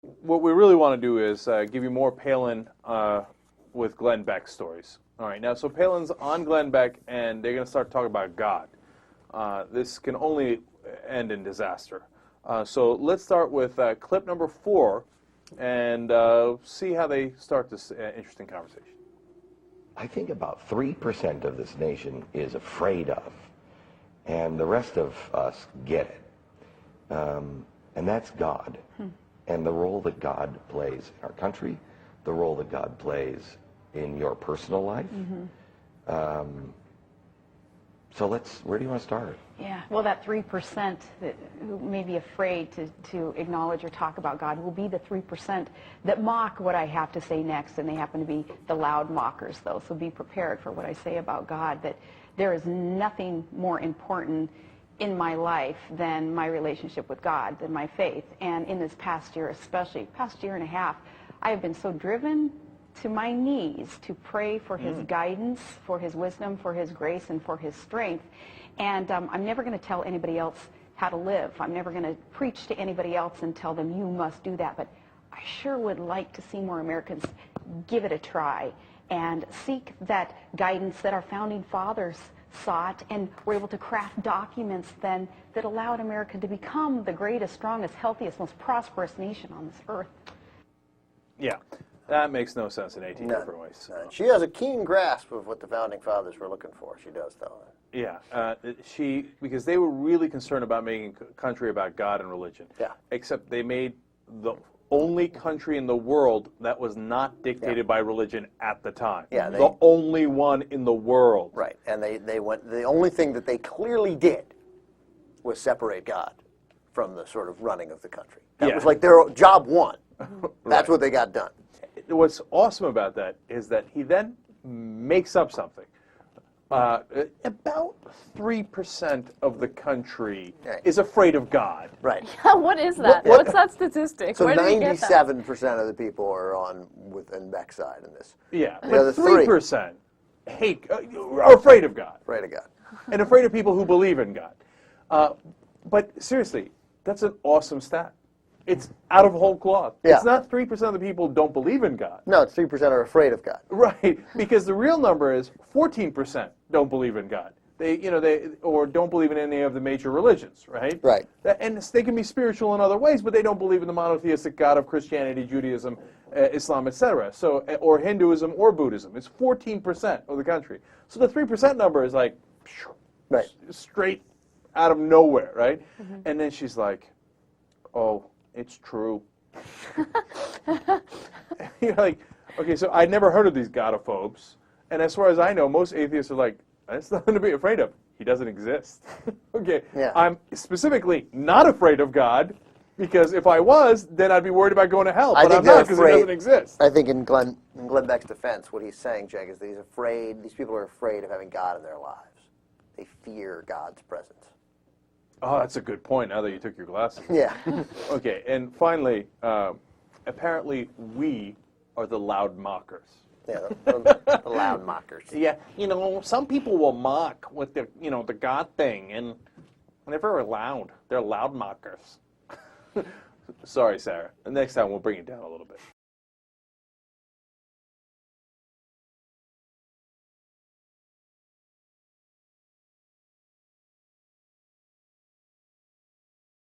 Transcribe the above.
What we really want to do is give you more Palin with Glenn Beck stories. All right, now, so Palin's on Glenn Beck, and they're going to start talking about God. This can only end in disaster. So let's start with clip number 4 and see how they start this interesting conversation. I think about 3% of this nation is afraid of, and the rest of us get it. And that's God, and the role that God plays in our country, the role that God plays in your personal life. So where do you want to start? Yeah, well, that 3% that who may be afraid to acknowledge or talk about God will be the 3% that mock what I have to say next, and they happen to be the loud mockers, though. So be prepared for what I say about God, that there is nothing more important in my life than my relationship with God, than my faith. And in this past year, especially, past year and a half, I have been so driven to my knees to pray for His guidance, for His wisdom, for His grace, and for His strength. And I'm never going to tell anybody else how to live. I'm never going to preach to anybody else and tell them, you must do that. But I sure would like to see more Americans give it a try and seek that guidance that our founding fathers sought, and were able to craft documents then that allowed America to become the greatest, strongest, healthiest, most prosperous nation on this earth. Yeah, that makes no sense in 18 different ways. None. She has a keen grasp of what the founding fathers were looking for. She does, though. Yeah, because they were really concerned about making a country about God and religion. Yeah. Except they made the only country in the world that was not dictated by religion at the time. Yeah, the only one in the world. Right, and they went. The only thing that they clearly did was separate God from the sort of running of the country. That was like their job one. That's what they got done. What's awesome about that is that he then makes up something. About 3% of the country is afraid of God. Right. What is that? What's that statistic? So Where did you get that? 97% of the people are on within Beck's side in this. Yeah, The but other 3% hate, are afraid of God. Afraid of God. And afraid of people who believe in God. But seriously, that's an awesome stat. It's out of whole cloth. Yeah. It's not 3% of the people don't believe in God. No, it's 3% are afraid of God. Right, because the real number is 14% don't believe in God. They or don't believe in any of the major religions, right? Right. And they can be spiritual in other ways, but they don't believe in the monotheistic God of Christianity, Judaism, Islam, etc. So, or Hinduism or Buddhism. It's 14% of the country. So the 3% number is like straight out of nowhere, right? And then she's like, "Oh, it's true." You're like, okay, so I'd never heard of these godophobes, and as far as I know, most atheists are like, that's nothing to be afraid of. He doesn't exist. Okay, Yeah. I'm specifically not afraid of God, because if I was, then I'd be worried about going to hell, but I'm not, because he doesn't exist. I think in Glenn Beck's defense, what he's saying, Jake, is that he's afraid, these people are afraid of having God in their lives. They fear God's presence. Oh, that's a good point, now that you took your glasses. Yeah. Okay, and finally, apparently we are the loud mockers. Yeah, the loud mockers. Yeah, some people will mock with the, the God thing, and they're very loud. They're loud mockers. Sorry, Sarah. Next time we'll bring it down a little bit.